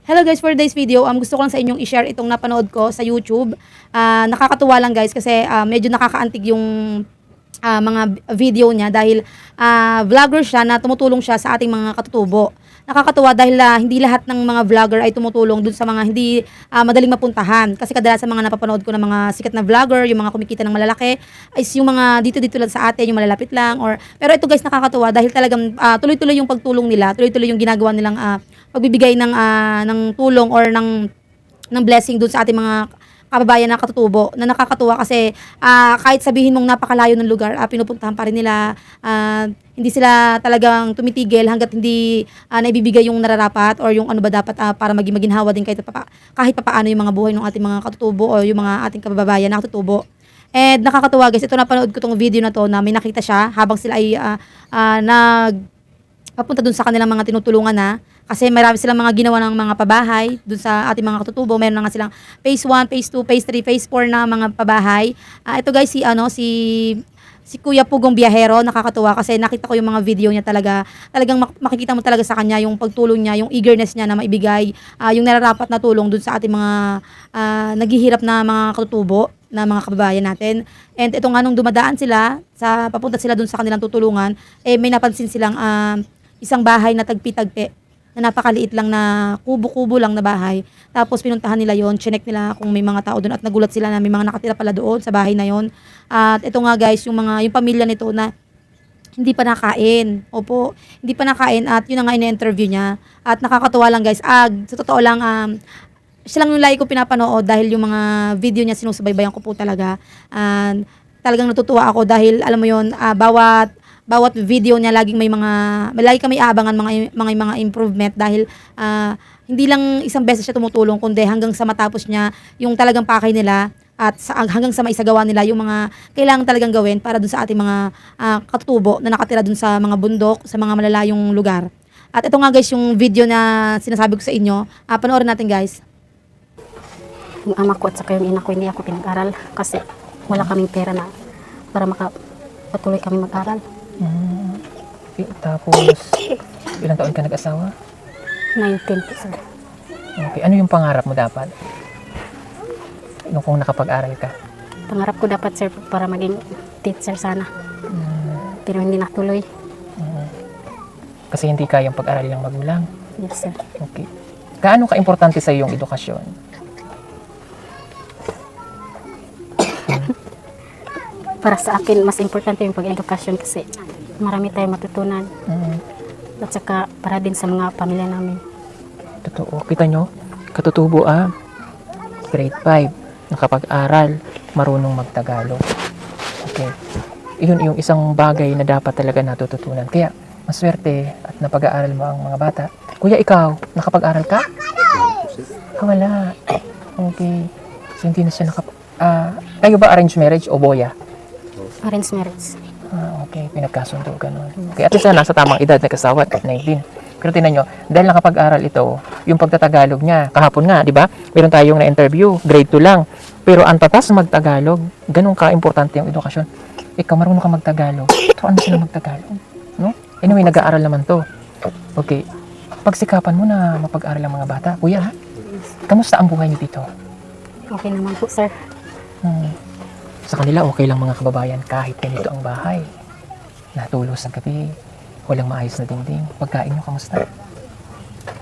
Hello guys, for today's video, gusto ko lang sa inyong i-share itong napanood ko sa YouTube. Nakakatuwa lang guys kasi medyo nakakaantig yung mga video niya dahil vlogger siya na tumutulong siya sa ating mga katutubo. Nakakatuwa dahil hindi lahat ng mga vlogger ay tumutulong dun sa mga hindi madaling mapuntahan. Kasi kadalasan mga napapanood ko ng mga sikat na vlogger, yung mga kumikita ng malalaki, is yung mga dito-dito lang sa atin, yung malalapit lang. Pero ito guys, nakakatuwa dahil talagang tuloy-tuloy yung pagtulong nila, tuloy-tuloy yung ginagawa nilang pagbibigay ng tulong or ng blessing dun sa ating mga kababayan na katutubo, na nakakatuwa kasi kahit sabihin mong napakalayo ng lugar, pinupuntahan pa rin nila. Hindi sila talagang tumitigil hanggat hindi naibibigay yung nararapat or yung ano ba dapat para maging maginhawa din kahit papaano yung mga buhay ng ating mga katutubo o yung mga ating kababayan na katutubo. And nakakatuwa guys, ito napanood ko tong video na to na may nakita siya habang sila ay papunta dun sa kanilang mga tinutulungan na. Kasi marami silang mga ginawa ng mga pabahay dun sa ating mga katutubo. Meron na nga silang phase 1, phase 2, phase 3, phase 4 na mga pabahay. Ito guys, si Kuya Pugong Biyahero, nakakatuwa kasi nakita ko yung mga video niya talagang makikita mo talaga sa kanya yung pagtulong niya, yung eagerness niya na maibigay yung nararapat na tulong dun sa ating mga naghihirap na mga katutubo na mga kababayan natin. And ito nga nung dumadaan sila, papunta sila dun sa kanilang tutulungan, may napansin silang isang bahay na tagpi-tagpi na napakaliit lang na kubo-kubo lang na bahay. Tapos pinuntahan nila yon, chinek nila kung may mga tao doon at nagulat sila na may mga nakatira pala doon sa bahay na yon. At ito nga guys, yung pamilya nito na hindi pa nakain. Opo, hindi pa nakain at yun na nga ina-interview niya. At nakakatuwa lang guys. Sa totoo lang, siya lang yung lagi ko pinapanood dahil yung mga video niya sinusubaybayan ko po talaga. Talagang natutuwa ako dahil alam mo yon, bawat video niya lagi kami aabangan mga improvement dahil hindi lang isang beses siya tumutulong kundi hanggang sa matapos niya yung talagang pakay nila at hanggang sa maisagawa nila yung mga kailangan talagang gawin para dun sa ating mga katutubo na nakatira dun sa mga bundok, sa mga malalayong lugar. At ito nga guys yung video na sinasabi ko sa inyo. Panoorin natin guys. Yung ama ko at saka yung ina ko hindi ako pinag-aral kasi wala kaming pera na para makapatuloy kami mag-aral. Tapos, ilang taon ka nag-asawa? 19 po, sir. Okay. Ano yung pangarap mo dapat? Kung nakapag-aral ka? Pangarap ko dapat, sir, para maging teacher sana. Pero hindi natuloy. Kasi hindi kayang pag-aral ng magulang? Yes, sir. Okay. Gaano ka-importante sa iyong edukasyon? Para sa akin, mas importante yung pag-edukasyon kasi marami tayong matutunan. At saka para din sa mga pamilya namin. Totoo. Kita nyo? Katutubo grade 5. Nakapag-aral, marunong magtagalog. Okay. Iyon yung isang bagay na dapat talaga natututunan. Kaya, maswerte at napag-aaral mo ang mga bata. Kuya, ikaw, nakapag-aral ka? Wala. Okay. So, hindi na siya kayo ba arranged marriage o boya? Arranged marriage. Okay. Pinagkasundo, ganun. Okay. At least nasa tamang edad, nagkasawa at 19. Pero tinan nyo, dahil nakapag-aral ito, yung pagtatagalog niya, kahapon nga, di ba? Meron tayong na-interview, grade 2 lang. Pero ang tatas magtagalog, ganun ka-importante yung edukasyon. Ikaw, marunong ka magtagalog. So, ano sila magtagalog? No? Anyway, nag-aaral naman to. Okay. Pagsikapan mo na mapag-aral ang mga bata. Kuya, kamusta ang buhay niyo dito? Okay naman po, sir. Sa kanila, okay lang mga kababayan kahit ganito ang bahay. Natulog sa gabi, walang maayos na dingding. Pagkain nyo, kamusta?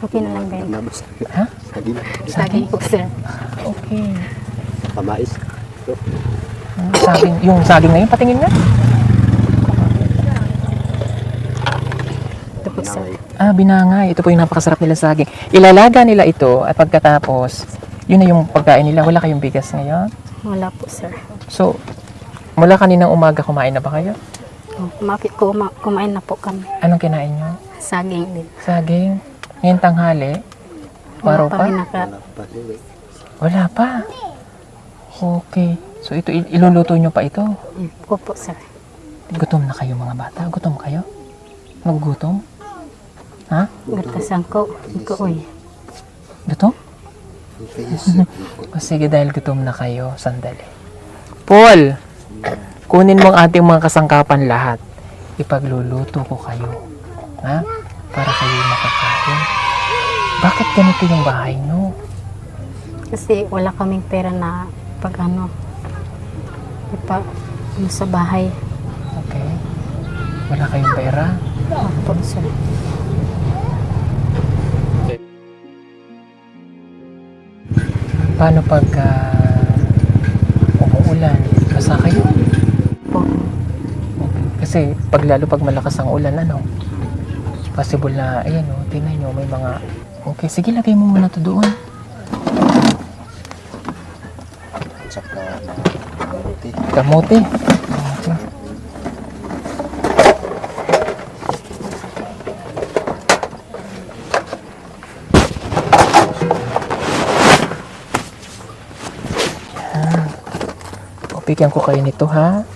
Okay na lang, Ben. Ha? Saging po, sir. Okay. Kamais. Yung saging na yun, patingin nga. Ito po, sir. Binangay. Ito po yung napakasarap nila saging. Ilalaga nila ito at pagkatapos, yun na yung pagkain nila. Wala kayong bigas ngayon? Wala po, sir. So, mula kaninang umaga, kumain na ba kayo? Kumain na po kami. Anong kinain nyo? Saging din. Saging? Ngayon tanghali? Waro pa? Wala pa. Okay. So, ito, iluluto nyo pa ito? Opo, sir. Gutom na kayo mga bata? Gutom kayo? Nagugutom? Ha? Gatasan ko. Iko, uy. Gutom? O sige, dahil gutom na kayo, sandali. Paul, kunin mo ang ating mga kasangkapan lahat. Ipagluluto ko kayo. Ha? Para kayo makakain. Bakit ganito yung bahay no? Kasi wala kaming pera na pag ano, sa bahay. Okay. Wala kayong pera? Opo, sir. Paano pag umuulan? Basa kayo? Po. Kasi lalo pag malakas ang ulan, ano? Possible na, ayan o, tingnan nyo, may mga... Okay, sige, lagay mo muna to doon. Tsaka kamote. Kamote. Kamote. Yan. O, bigyan ko kayo nito, ha?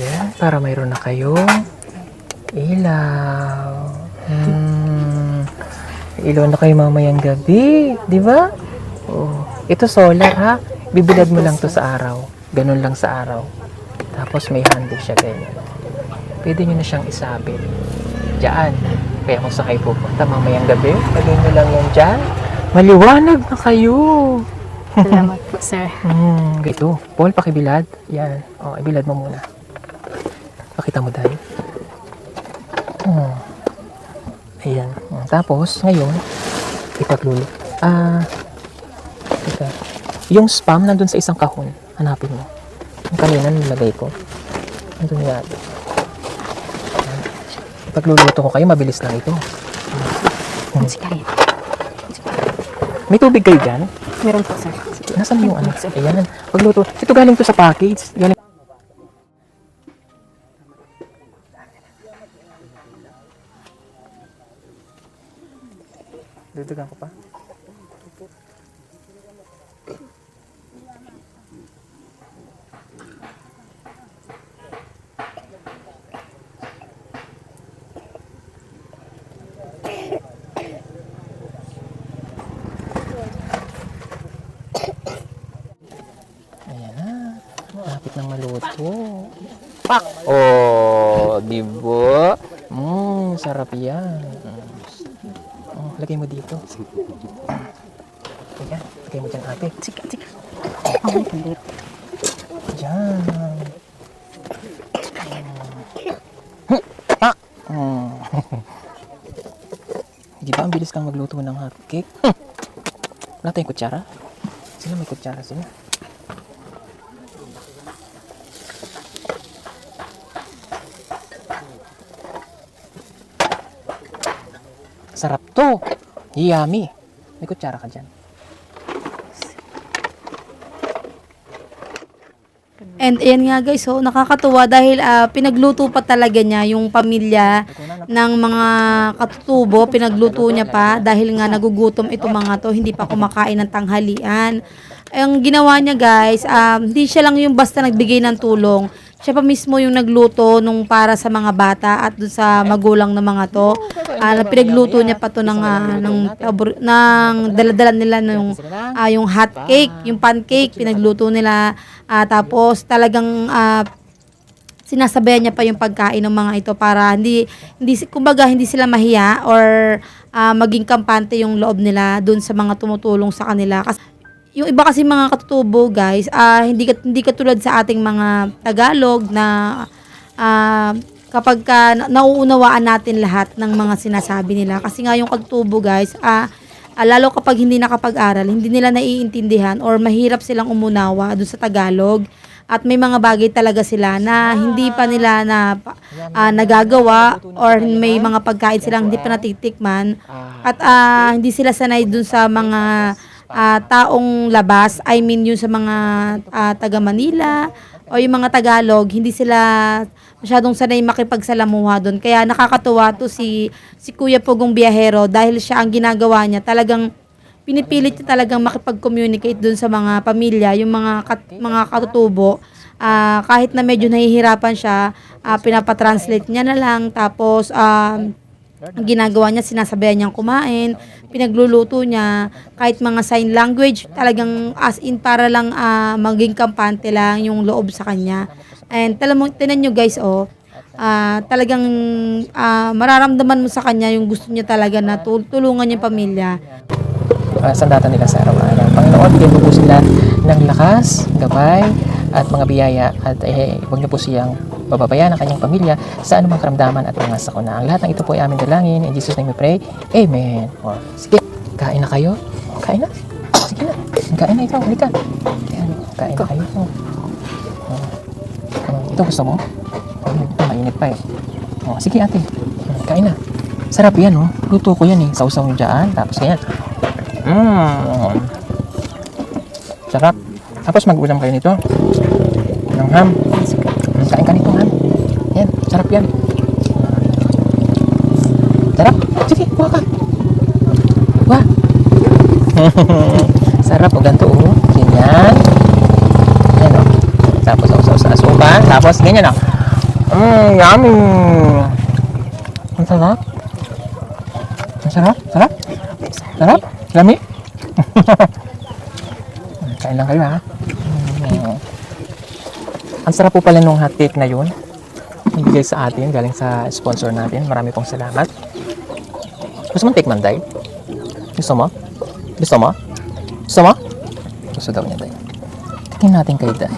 Yan, para mayroon na kayong ilaw. Ilaw na kayo mamayang gabi, di ba? Oh, ito solar ha. Bibilad mo lang to sa araw. Ganun lang sa araw. Tapos may handle siya ganyan. Pwede nyo na siyang isabit. Diyan. Kaya kung sa kayo pupunta mamayang gabi, lagay nyo lang yan dyan. Maliwanag na kayo. Salamat po, sir. Ito. Paul, pakibilad. Yan. O, ibilad mo muna. Pakita mo dahil. Ayan. Tapos, ngayon, ipaglulo. Teka. Yung spam nandun sa isang kahon. Hanapin mo. Yung kanina nilagay ko. Nandun yan. Ipagluluto ko kayo, mabilis lang ito. Sige. May tubig kayo dyan? Meron po, sir. Nasaan yung ano? Ayan. Pagluto. Ito galing to sa package. Galing. Dudugan ko pa. Ayan na. Malapit ng maluto. Pak! Oh, di ba? Sarap yan. Oh, lagay mo dito. Ayan, lagay mo dyan ate. Sige. Ang kulit. Diyan. Pak! Di ba ang bilis kang magluto ng hotcake? Wala tayong kutsara? Sila may kutsara sila. Sarap to. Yummy. May kutsara ka dyan. And ayan nga guys, so nakakatuwa dahil pinagluto pa talaga niya yung pamilya ng mga katutubo, pinagluto niya pa dahil nga nagugutom itong mga to, hindi pa kumakain ng tanghalian. Ang ginawa niya guys, hindi siya lang yung basta nagbigay ng tulong, siya pa mismo yung nagluto nung para sa mga bata at dun sa magulang ng mga to. Pinagluto niya pa to ng daladala nila nung yung hot cake, yung pancake, pinagluto nila. Tapos talagang sinasabayan niya pa yung pagkain ng mga ito para kumbaga hindi sila mahiya or maging kampante yung loob nila dun sa mga tumutulong sa kanila. Kasi yung iba kasi mga katutubo guys, hindi katulad sa ating mga Tagalog na kapag nauunawaan natin lahat ng mga sinasabi nila. Kasi nga yung katutubo guys, lalo kapag hindi nakapag-aral, hindi nila naiintindihan or mahirap silang umunawa dun sa Tagalog. At may mga bagay talaga sila na hindi pa nila nagagawa or may mga pagkain silang hindi pa natitikman. At hindi sila sanay dun sa mga taong labas, I mean yung sa mga taga Manila o yung mga Tagalog, hindi sila masyadong sanay makipagsalamuha doon. Kaya nakakatuwa to si Kuya Pugong Biyahero dahil siya ang ginagawa niya. Talagang pinipilit niya talagang makipag-communicate doon sa mga pamilya, yung mga katutubo. Kahit na medyo nahihirapan siya, pinapatranslate niya na lang. Tapos Ang ginagawa niya, sinasabayan niyang kumain, pinagluluto niya, kahit mga sign language, talagang as in para lang maging kampante lang yung loob sa kanya. And tinan nyo guys, talagang mararamdaman mo sa kanya yung gusto niya talaga na tulungan yung pamilya. Sandata nila sa araw-araw. Panginoon, bigyan mo po sila ng lakas, gabay, at mga biyaya. At huwag niyo po siyang bababayaan ang kanyang pamilya sa anumang karamdaman at mga sakuna. Ang lahat ng ito po ay aming dalangin. In Jesus' name we pray. Amen. Sige, kain na kayo. Kain na. Sige na. Kain na ikaw. Halika. Kain na kayo. Ito gusto mo? Ito mainit pa eh. Sige ate. Kain na. Sarap yan Luto ko yan Sausaw nyo dyan. Tapos ganyan. Sarap. Tapos mag-ulam kayo nito. Ng ham. Kain ka nito ham. Yan. Sarap yan. Sarap. Sige, kuha ka. Kuha. Sarap ganito Ganyan. Yan Tapos sa asukal. Tapos ganyan yummy. Ang sarap. Ang sarap. Sarap. Sarap. Lami. Kain lang kayo Ang sarap po pala nung hot cake na yun. Ibigay sa atin, galing sa sponsor natin. Marami pong salamat. Gusto mo tikman, Day? Gusto mo? Gusto mo? Gusto mo? Gusto daw niya, Day. Tingnan natin kay Day.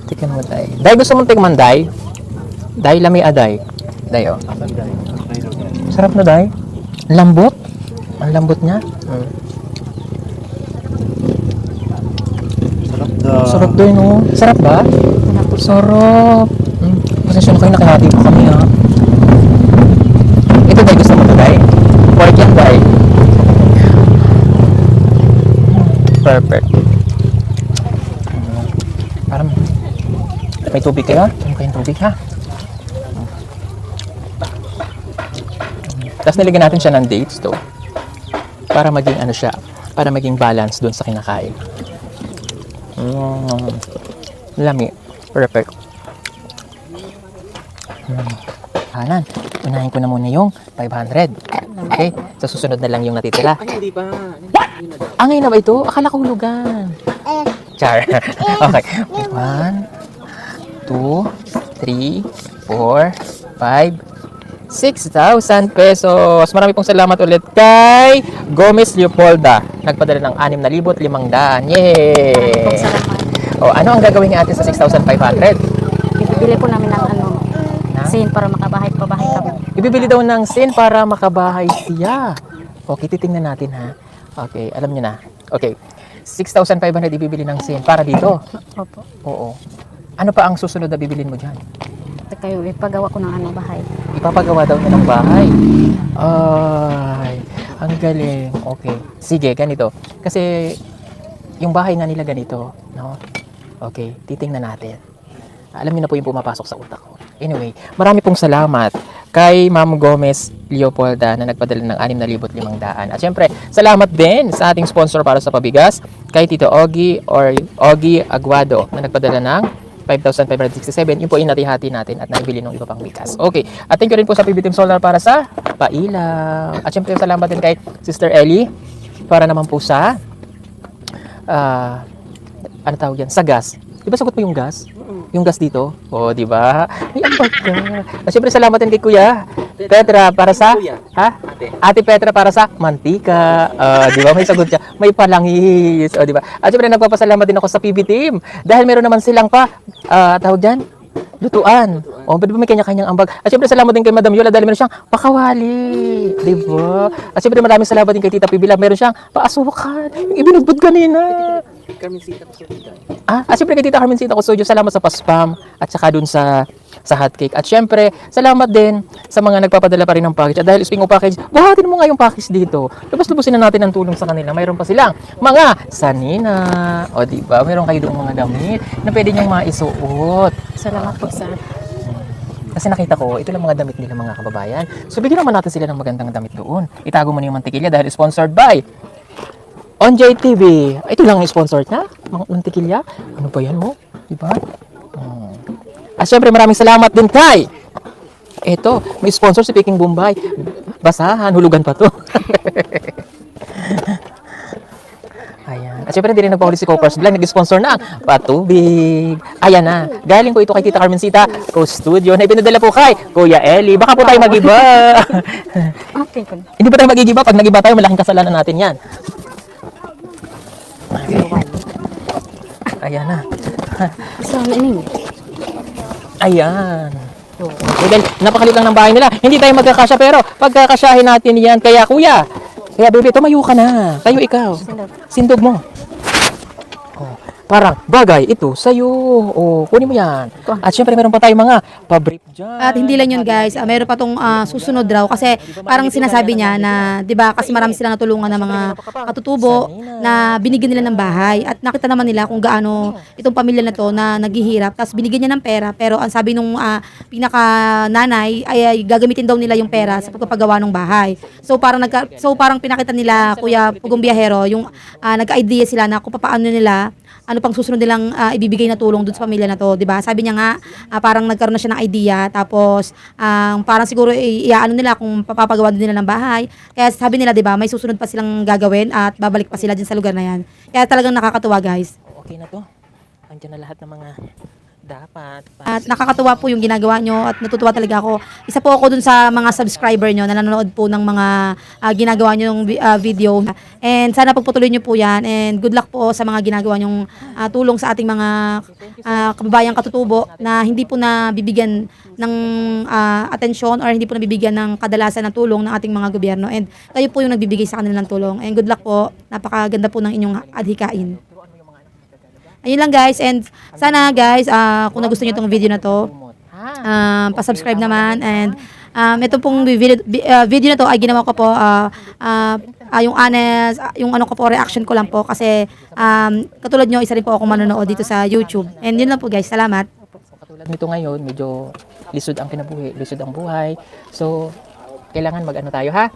Tingnan mo, Day. Day, gusto mo tikman, Day? Day, lami Day. Day, Sarap na, Day. Lambot. Ang lambot niya. Sarap din Sarap ba? Sarap. Pasensya na kayo, nakahati pa kami Ito Day, gusto mo ito Day? Pork yan Day. Perfect. Parang may tubig kayo? Ano kayong tubig ha? Tapos nilagyan natin siya ng dates para maging para maging balance doon sa kinakain. Lami. Perfect. Hanan, unahin ko na muna yung 500. Okay? Sa susunod na lang yung natitira. Hindi ba? Ngayon na ba ito? Akala ko hulugan. Char. Okay. 1, 2, 3, 4, 5, 6,000 pesos. Marami pong salamat ulit kay Gomez Leopolda. Nagpadala ng 6,500. Yay! Ano ang gagawin ni ate sa 6,500? Ibibili po namin ng sin para makabahay-pabahay kami. Ibibili daw ng sin para makabahay siya. Okay, titingnan natin ha. Okay, alam niyo na. Okay, 6,500 ibibili ng sin para dito. Opo. Oo. Ano pa ang susunod na bibilin mo dyan? Kayo, ipagawa ko ng bahay. Ipapagawa daw niya ng bahay. Ay, ang galing. Okay. Sige, ganito. Kasi, yung bahay nga nila ganito, no? Okay, titingnan natin. Alam niyo na po yung pumapasok sa utak ko. Anyway, marami pong salamat kay Ma'am Gomez Leopolda na nagpadala ng 6,500. At syempre, salamat din sa ating sponsor para sa pabigas, kay Tito Ogie or Ogie Aguado na nagpadala ng 5,567. Yun po inatihati natin at naibili ng iba pang bigas. Okay. At thank you rin po sa PB Team Solar para sa pailaw. At syempre salamat din kay Sister Ellie para naman po sa ano tawag yan? Sa gas. Di ba sagot mo yung gas? Yung gas dito? O, di ba? May ambag ka. At syempre salamat din kay Kuya Petra para sa Ate Petra para sa mantika. Di ba? May sagot siya. May palangis. O, di ba? At syempre nagpapasalamat din ako sa PB Team dahil meron naman silang tawag dyan? Lutuan. O, di ba may kanya-kanyang ambag? At syempre salamat din kay Madam Yola dahil meron siyang pakawali. Di ba? At syempre maraming salamat din kay Tita Pibila. Meron siyang paasukan. Yung ibinugbod kanina. Carmencita ko siya. At syempre kay Tita Carmencita Custodio, salamat sa pa-spam at saka dun sa hotcake. At syempre, salamat din sa mga nagpapadala pa rin ng package. At dahil speaking of package, buhatin mo nga yung package dito. Lubos-lubusin na natin ang tulong sa kanila. Mayroon pa silang mga sanina. O diba, mayroon kayo doon mga damit na pwede niyong maisuot. Salamat po sa Kasi nakita ko, ito lang mga damit nila mga kababayan. So bigyan naman natin sila ng magandang damit doon. Itago mo na yung mantikilya dahil sponsored by Onjay TV. Ito lang yung sponsored na, mga mantikilya. Ano ba yan mo? Diba? At syempre maraming salamat din kay Eto, may sponsor si Peking Bombay. Basahan, hulugan pa to. Ayan. At syempre, hindi rin nagpahuli si Copper's Vlog. Nag-sponsor na ang patubig. Ayan na. Galing po ito kay Tita Carmencita Co Studio na ipinadala po kay Kuya Eli. Baka po tayo mag-iba. Okay ko. Hindi ba tayo mag-iba? Pag nag-iba tayo, malaking kasalanan natin yan. Ayan na. So, ano ini? Ayan. Okay, dahil napakaliit lang ng bahay nila. Hindi tayo magkakasya pero pagkakasyahin natin yan. Kaya kuya, kaya bebe, tumayo ka na. Tayo ikaw. Sindog mo. Oh, parang bagay ito sa'yo. Oh, kunin mo yan. At syempre meron pa tayong mga pa-brief dyan. At hindi lang yun guys, meron pa tong susunod raw kasi parang sinasabi niya na 'di ba kasi marami silang natulungan ng mga katutubo na binigyan nila ng bahay at nakita naman nila kung gaano itong pamilya na to na naghihirap tapos binigyan niya ng pera pero ang sabi nung pinaka nanay ay gagamitin daw nila yung pera sa pagpapagawa ng bahay. So parang pinakita nila Kuya Pugong Biyahero yung nagka-idea sila na kung paano nila ano pang susunod nilang ibibigay na tulong dun sa pamilya na to, 'di ba? Sabi niya nga parang nagkaroon na siya ng idea tapos parang siguro iaano nila kung papapagawa din nila ng bahay. Kaya sabi nila 'di ba, may susunod pa silang gagawin at babalik pa sila din sa lugar na 'yan. Kaya talagang nakakatuwa, guys. Okay na to. Andiyan na lahat ng mga dapat. At nakakatuwa po yung ginagawa nyo at natutuwa talaga ako. Isa po ako dun sa mga subscriber nyo na nanonood po ng mga ginagawa nyo ng video. And sana pagpatuloy nyo po yan. And good luck po sa mga ginagawa nyong tulong sa ating mga kababayang katutubo na hindi po nabibigyan ng atensyon or hindi po nabibigyan ng kadalasan na tulong ng ating mga gobyerno. And kayo po yung nagbibigay sa kanilang tulong. And good luck po. Napakaganda po ng inyong adhikain. Ayun lang guys, and sana guys, kung nagustuhan nyo itong video na to, pa-subscribe naman, and ito pong video na to ay ginawa ko po, yung honest, yung ano ko po, reaction ko lang po, kasi katulad nyo, isa rin po ako manonood dito sa YouTube. And yun lang po guys, salamat. Katulad nito ngayon, medyo lisod ang kinabuhi, lisod ang buhay. So, kailangan mag-ano tayo ha?